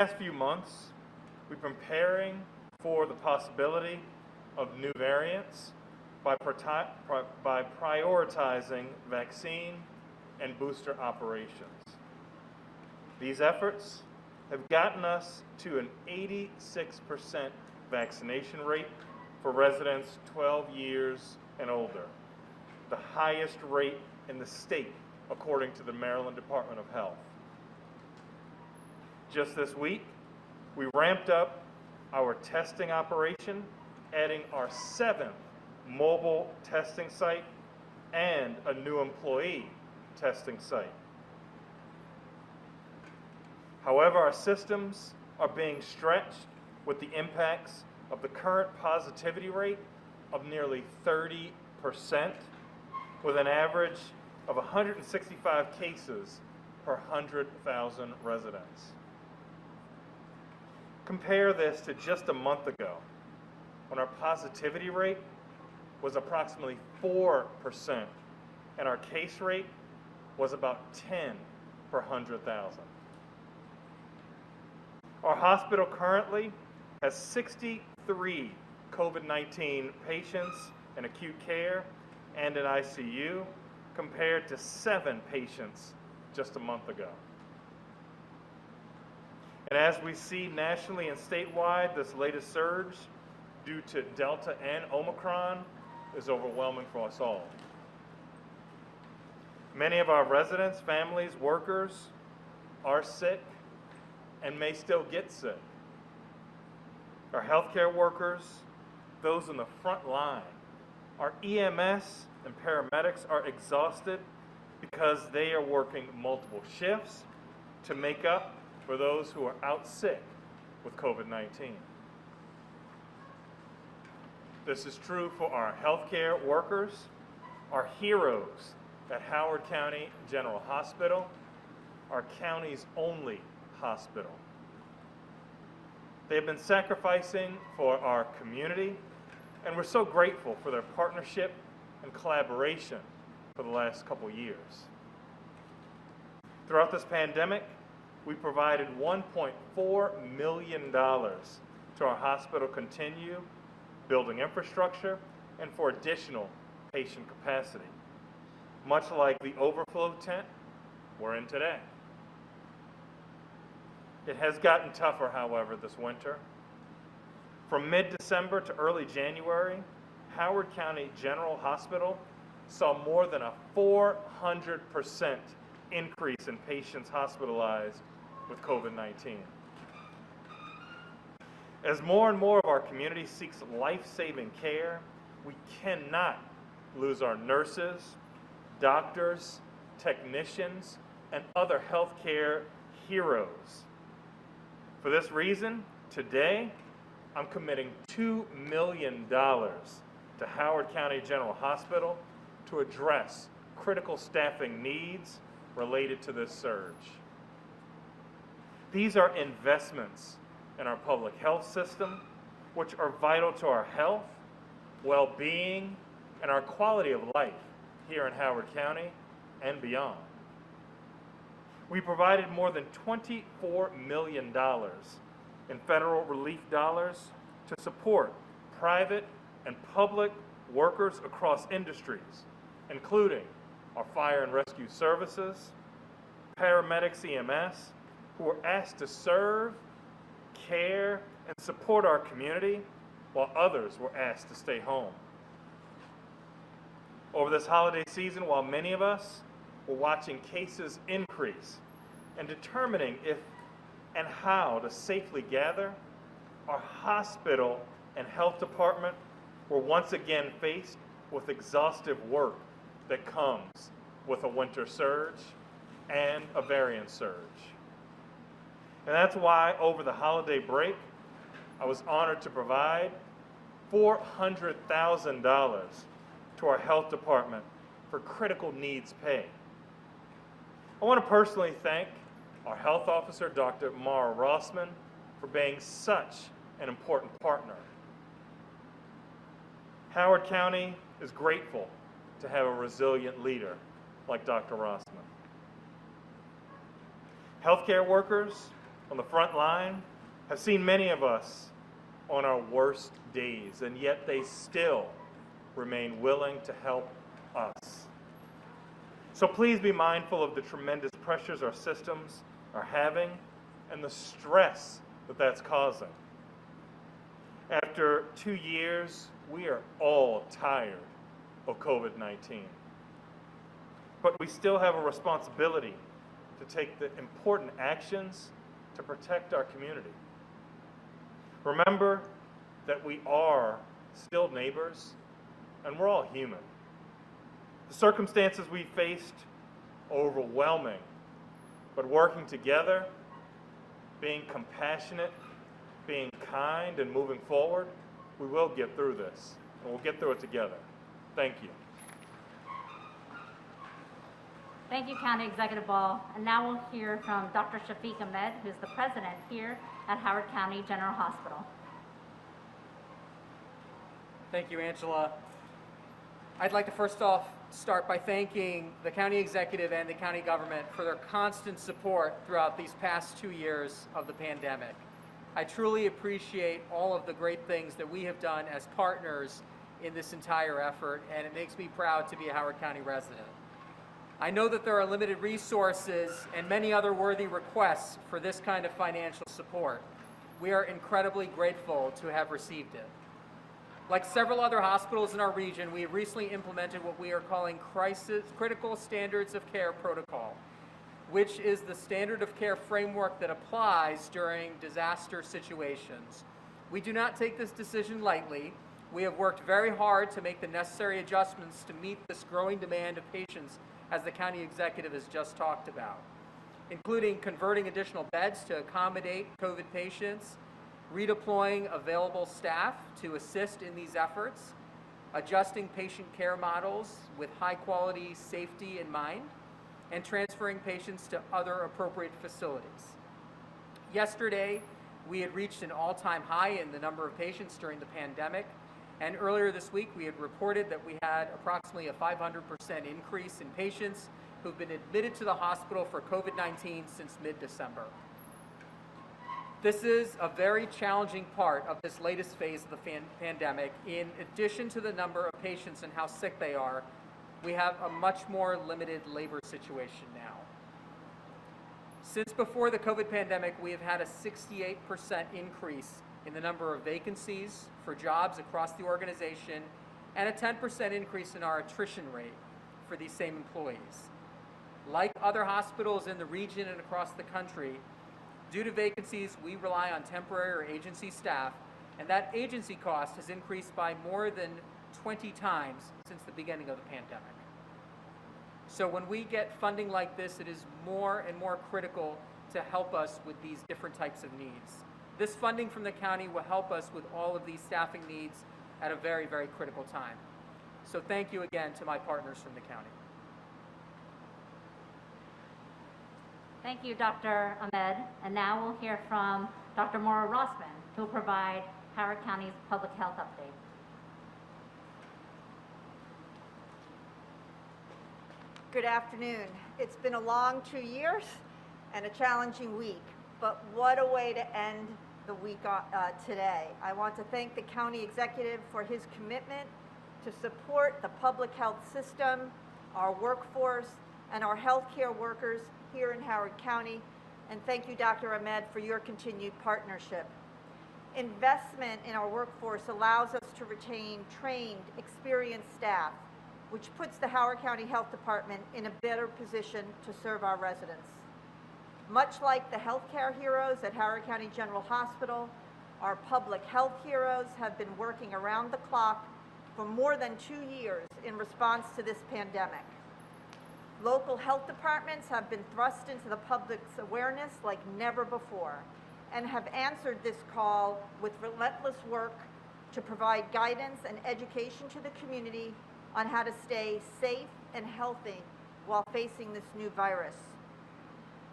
Last few months, we've been preparing for the possibility of new variants by prioritizing vaccine and booster operations. These efforts have gotten us to an 86% vaccination rate for residents 12 years and older, the highest rate in the state, according to the Maryland Department of Health. Just this week, we ramped up our testing operation, adding our 7th mobile testing site and a new employee testing site. However, our systems are being stretched with the impacts of the current positivity rate of nearly 30%, with an average of 165 cases per 100,000 residents. Compare this to just a month ago, when our positivity rate was approximately 4% and our case rate was about 10 per 100,000. Our hospital currently has 63 COVID-19 patients in acute care and in ICU, compared to 7 patients just a month ago. And as we see nationally and statewide, this latest surge due to Delta and Omicron is overwhelming for us all. Many of our residents, families, workers are sick and may still get sick. Our healthcare workers, those in the front line, our EMS and paramedics are exhausted because they are working multiple shifts to make up for those who are out sick with COVID-19. This is true for our healthcare workers, our heroes at Howard County General Hospital, our county's only hospital. They have been sacrificing for our community, and we're so grateful for their partnership and collaboration for the last couple years. Throughout this pandemic, we provided $1.4 million to our hospital to continue building infrastructure and for additional patient capacity, much like the overflow tent we're in today. It has gotten tougher, however, this winter. From mid-December to early January, Howard County General Hospital saw more than a 400% increase in patients hospitalized with COVID-19. As more and more of our community seeks life-saving care, we cannot lose our nurses, doctors, technicians, and other healthcare heroes. For this reason, today, I'm committing $2 million to Howard County General Hospital to address critical staffing needs related to this surge. These are investments in our public health system, which are vital to our health, well-being, and our quality of life here in Howard County and beyond. We provided more than $24 million in federal relief dollars to support private and public workers across industries, including our fire and rescue services, paramedics, EMS, who were asked to serve, care, and support our community, while others were asked to stay home. Over this holiday season, while many of us were watching cases increase and determining if and how to safely gather, our hospital and health department were once again faced with exhaustive work that comes with a winter surge and a variant surge. And that's why over the holiday break, I was honored to provide $400,000 to our health department for critical needs pay. I want to personally thank our health officer, Dr. Mara Rossman, for being such an important partner. Howard County is grateful to have a resilient leader like Dr. Rossman. Healthcare workers on the front line have seen many of us on our worst days, and yet they still remain willing to help us. So please be mindful of the tremendous pressures our systems are having and the stress that that's causing. After 2 years, we are all tired of COVID-19. But we still have a responsibility to take the important actions to protect our community. Remember that we are still neighbors and we're all human. The circumstances we faced are overwhelming, but working together, being compassionate, being kind, and moving forward, we will get through this, and we'll get through it together. Thank you. Thank you, County Executive Ball. And now we'll hear from Dr. Shafiq Ahmed, who's the president here at Howard County General Hospital. Thank you, Angela. I'd like to first off start by thanking the county executive and the county government for their constant support throughout these past 2 years of the pandemic. I truly appreciate all of the great things that we have done as partners in this entire effort, and it makes me proud to be a Howard County resident. I know that there are limited resources and many other worthy requests for this kind of financial support. We are incredibly grateful to have received it. Like several other hospitals in our region, we have recently implemented what we are calling Critical Standards of Care Protocol, which is the standard of care framework that applies during disaster situations. We do not take this decision lightly. We have worked very hard to make the necessary adjustments to meet this growing demand of patients, as the county executive has just talked about, including converting additional beds to accommodate COVID patients, redeploying available staff to assist in these efforts, adjusting patient care models with high quality safety in mind, and transferring patients to other appropriate facilities. Yesterday, we had reached an all-time high in the number of patients during the pandemic, and earlier this week we had reported that we had approximately a 500% increase in patients who've been admitted to the hospital for COVID-19 since mid-December. This is a very challenging part of this latest phase of the pandemic. In addition to the number of patients and how sick they are, we have a much more limited labor situation now. Since before the COVID pandemic, we have had a 68% increase in the number of vacancies for jobs across the organization and a 10% increase in our attrition rate for these same employees. Like other hospitals in the region and across the country, due to vacancies, we rely on temporary or agency staff, and that agency cost has increased by more than 20 times since the beginning of the pandemic. So when we get funding like this, it is more and more critical to help us with these different types of needs. This funding from the county will help us with all of these staffing needs at a very, very critical time. So thank you again to my partners from the county. Thank you, Dr. Ahmed. And now we'll hear from Dr. Maura Rossman, who will provide Howard County's public health update. Good afternoon. It's been a long 2 years and a challenging week, but what a way to end the week today. I want to thank the county executive for his commitment to support the public health system, our workforce, and our healthcare workers here in Howard County. And thank you, Dr. Ahmed, for your continued partnership. Investment in our workforce allows us to retain trained, experienced staff, which puts the Howard County Health Department in a better position to serve our residents. Much like the healthcare heroes at Howard County General Hospital, our public health heroes have been working around the clock for more than 2 years in response to this pandemic. Local health departments have been thrust into the public's awareness like never before and have answered this call with relentless work to provide guidance and education to the community on how to stay safe and healthy while facing this new virus.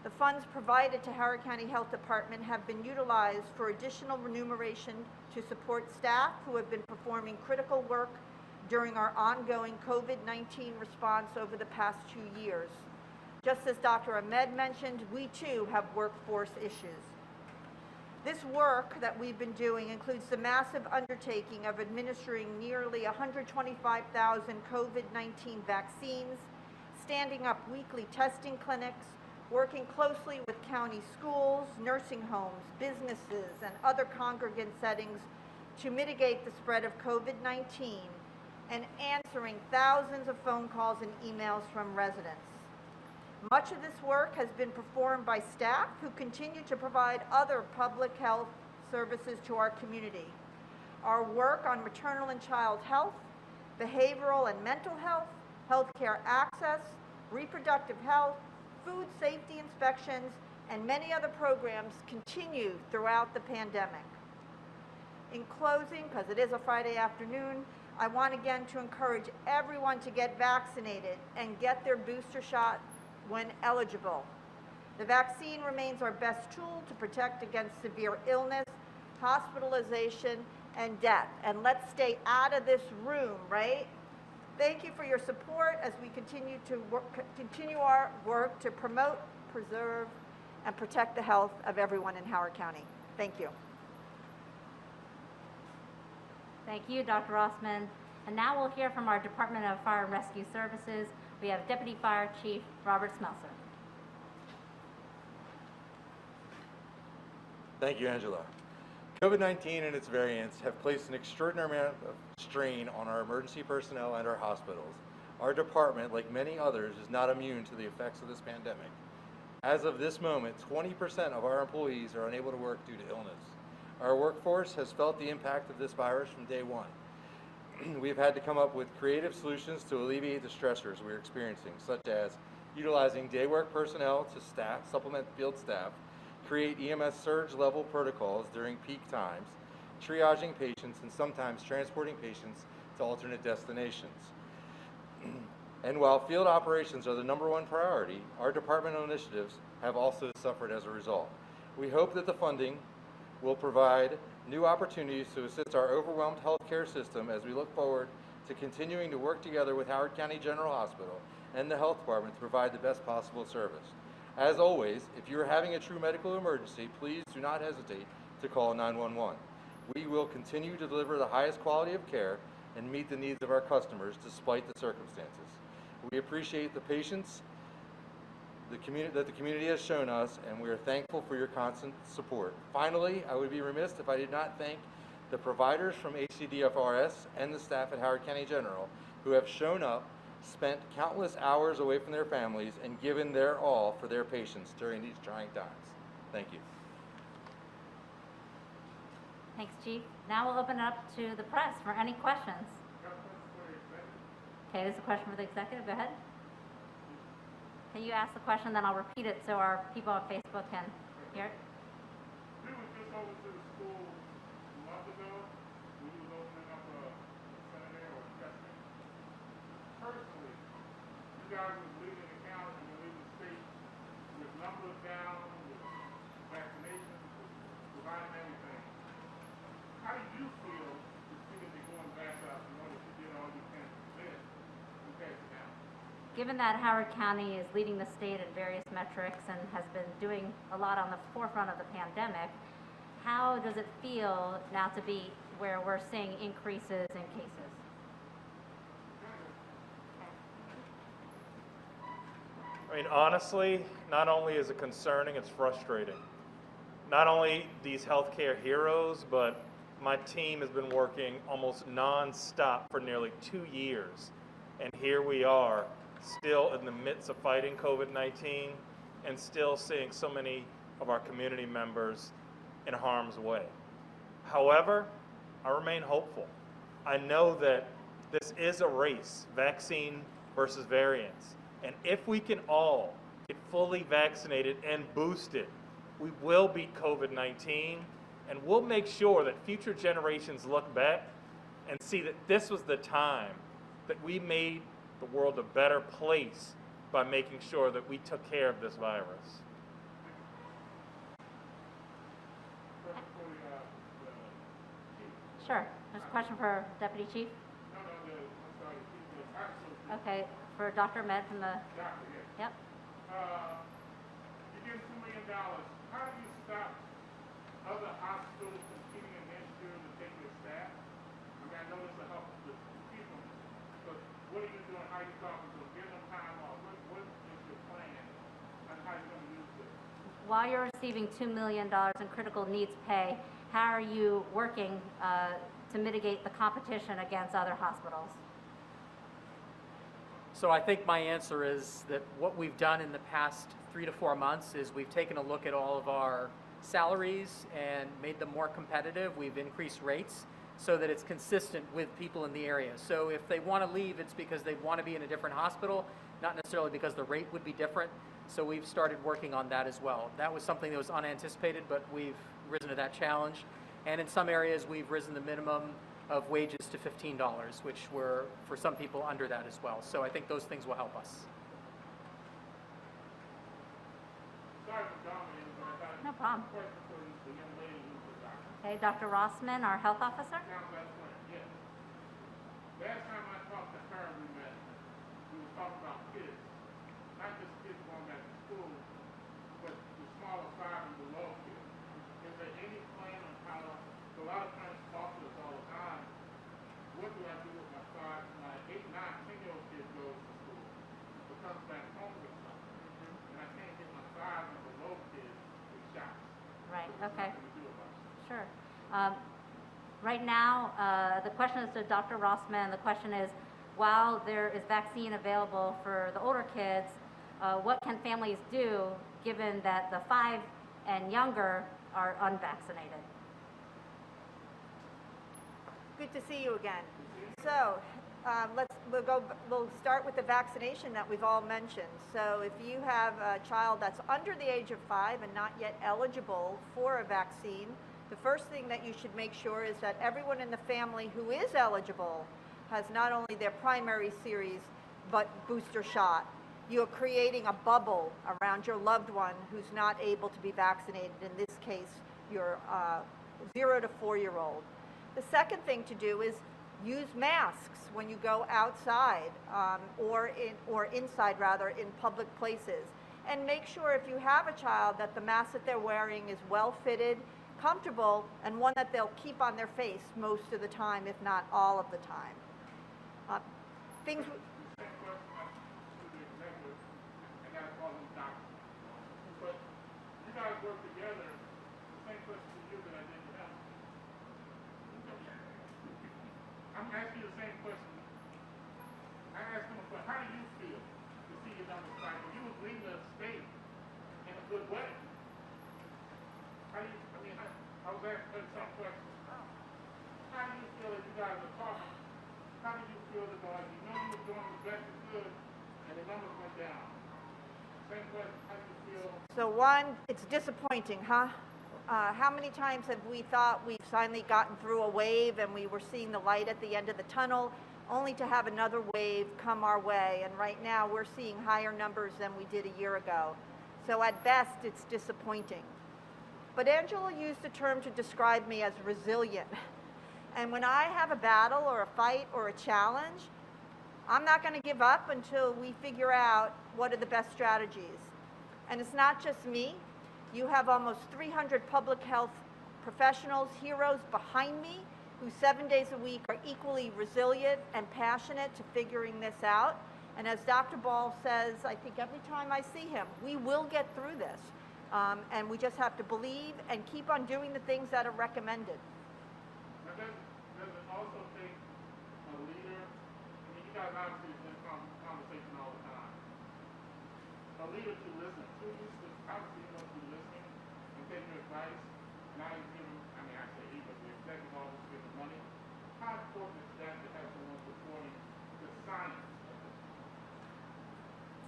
The funds provided to Howard County Health Department have been utilized for additional remuneration to support staff who have been performing critical work during our ongoing COVID-19 response over the past 2 years. Just as Dr. Ahmed mentioned, we too have workforce issues. This work that we've been doing includes the massive undertaking of administering nearly 125,000 COVID-19 vaccines, standing up weekly testing clinics, working closely with county schools, nursing homes, businesses, and other congregate settings to mitigate the spread of COVID-19, and answering thousands of phone calls and emails from residents. Much of this work has been performed by staff who continue to provide other public health services to our community. Our work on maternal and child health, behavioral and mental health, healthcare access, reproductive health, food safety inspections, and many other programs continue throughout the pandemic. In closing, because it is a Friday afternoon, I want again to encourage everyone to get vaccinated and get their booster shot when eligible. The vaccine remains our best tool to protect against severe illness, hospitalization, and death. And let's stay out of this room, right? Thank you for your support as we continue our work to promote, preserve, and protect the health of everyone in Howard County. Thank you. Thank you, Dr. Rossman. And now we'll hear from our Department of Fire and Rescue Services. We have Deputy Fire Chief Robert Smelser. Thank you, Angela. COVID-19 and its variants have placed an extraordinary amount of strain on our emergency personnel and our hospitals. Our department, like many others, is not immune to the effects of this pandemic. As of this moment, 20% of our employees are unable to work due to illness. Our workforce has felt the impact of this virus from day one. We've had to come up with creative solutions to alleviate the stressors we're experiencing, such as utilizing day work personnel to supplement field staff, create EMS surge level protocols during peak times, triaging patients, and sometimes transporting patients to alternate destinations. And while field operations are the #1 priority, our departmental initiatives have also suffered as a result. We hope that the funding will provide new opportunities to assist our overwhelmed healthcare system as we look forward to continuing to work together with Howard County General Hospital and the Health Department to provide the best possible service. As always, if you are having a true medical emergency, please do not hesitate to call 911. We will continue to deliver the highest quality of care and meet the needs of our customers despite the circumstances. We appreciate the patience that the community has shown us, and we are thankful for your constant support. Finally, I would be remiss if I did not thank the providers from HCDFRS and the staff at Howard County General who have shown up, spent countless hours away from their families, and given their all for their patients during these trying times. Thank you. Thanks, Chief. Now we'll open it up to the press for any questions. Okay, there's a question for the executive. Go ahead. Can you ask the question, then I'll repeat it so our people on Facebook can hear it? We were just over to the school a month ago. We was opening up a seminary or testing. Personally, you guys was leading the county and leading the state with numbers down, with vaccinations, providing everything. How do you feel to see that they're going back up in order to get all you can prevent and pass it down? Given that Howard County is leading the state in various metrics and has been doing a lot on the forefront of the pandemic, how does it feel now to be where we're seeing increases in cases? I mean, honestly, not only is it concerning, it's frustrating. Not only these healthcare heroes, but my team has been working almost non-stop for nearly 2 years. And here we are, still in the midst of fighting COVID-19 and still seeing so many of our community members in harm's way. However, I remain hopeful. I know that this is a race, vaccine versus variants. And if we can all get fully vaccinated and boosted, we will beat COVID-19, and we'll make sure that future generations look back and see that this was the time that we made the world a better place by making sure that we took care of this virus. Sure. There's a question for Deputy Chief. No, I'm sorry, the actual Okay, for Dr. Ahmed from the, doctor, yes. yep. You give $2 million, how do you stop other hospitals competing against you to take your staff? I mean, I know this will help the people, but what are you doing? How are you talking to them? Give them time off. What is your plan and how are you going to use this? While you're receiving $2 million in critical needs pay, how are you working to mitigate the competition against other hospitals? So I think my answer is that what we've done in the past 3 to 4 months is we've taken a look at all of our salaries and made them more competitive. We've increased rates so that it's consistent with people in the area. So if they want to leave, it's because they want to be in a different hospital, not necessarily because the rate would be different. So we've started working on that as well. That was something that was unanticipated, but we've risen to that challenge. And in some areas, we've risen the minimum of wages to $15, which were, for some people, under that as well. So I think those things will help us. Sorry for dominating, but I got No problem. a question for the young lady who's the doctor. Okay, Dr. Rossman, our health officer. Now, that's right, yes. Last time I talked to her, we were talking about kids, not just kids going back to school, but the smaller 5 and below kids. Is there any plan on how to, a lot of parents talk to us all the time, what do I do with my 8, 9, 10-year-old kid goes to school, but comes back home with something, and I can't get my 5 and below kids with shots. Right, What okay. can we do about it? Sure. Right now, the question is to Dr. Rossman. The question is, while there is vaccine available for the older kids, what can families do given that the 5 and younger are unvaccinated? Good to see you again. So we'll start with the vaccination that we've all mentioned. So if you have a child that's under the age of 5 and not yet eligible for a vaccine, the first thing that you should make sure is that everyone in the family who is eligible has not only their primary series, but booster shot. You're creating a bubble around your loved one who's not able to be vaccinated, in this case, your 0 to 4-year-old. The second thing to do is use masks when you go outside or inside rather, in public places. And make sure if you have a child that the mask that they're wearing is well fitted, comfortable, and one that they'll keep on their face most of the time, if not all of the time. Things. The same question to the executive, and that's all them doctors. But you guys work together, the same question to you that I did to them. I'm asking you the same question. I asked them, but how do you feel to see your numbers spike? When you was leaving the state in a good way. How do you, I was asking her the same question. How do you feel as you guys are talking? How do you feel about it? You know you were doing the best you could, and the numbers went down. Same question, how do you feel? So one, it's disappointing, huh? How many times have we thought we've finally gotten through a wave and we were seeing the light at the end of the tunnel, only to have another wave come our way? And right now we're seeing higher numbers than we did a year ago. So at best, it's disappointing. But Angela used the term to describe me as resilient. And when I have a battle or a fight or a challenge, I'm not going to give up until we figure out what are the best strategies. And it's not just me. You have almost 300 public health professionals, heroes behind me, who 7 days a week are equally resilient and passionate to figuring this out. And as Dr. Ball says, I think every time I see him, we will get through this. And we just have to believe and keep on doing the things that are recommended. Now, does it also take a leader? I mean, you guys obviously have been in conversation all the time. A leader to listen to you, to obviously you know to listening and taking your advice. And I give them, I say he, but the executive office give the money. How important is that to have someone supporting the science of this?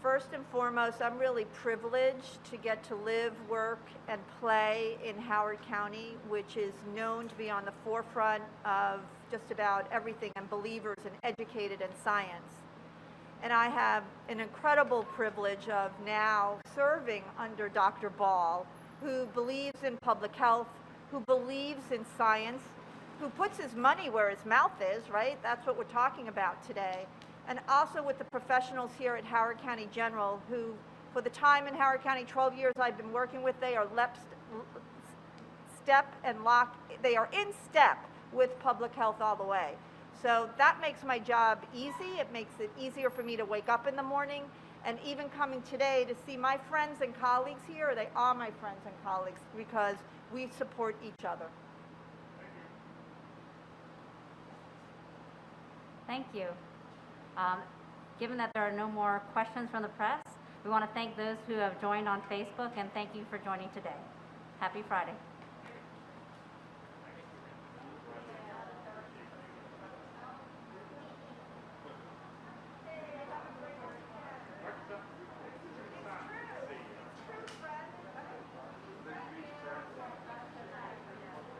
First and foremost, I'm really privileged to get to live, work, and play in Howard County, which is known to be on the forefront of just about everything and believers and educated in science. And I have an incredible privilege of now serving under Dr. Ball, who believes in public health, who believes in science, who puts his money where his mouth is, right? That's what we're talking about today. And also with the professionals here at Howard County General, who, for the time in Howard County, 12 years I've been working with, they are they are in step with public health all the way. So that makes my job easy. It makes it easier for me to wake up in the morning. And even coming today to see my friends and colleagues here, they are my friends and colleagues because we support each other. Thank you. Given that there are no more questions from the press, we want to thank those who have joined on Facebook and thank you for joining today. Happy Friday.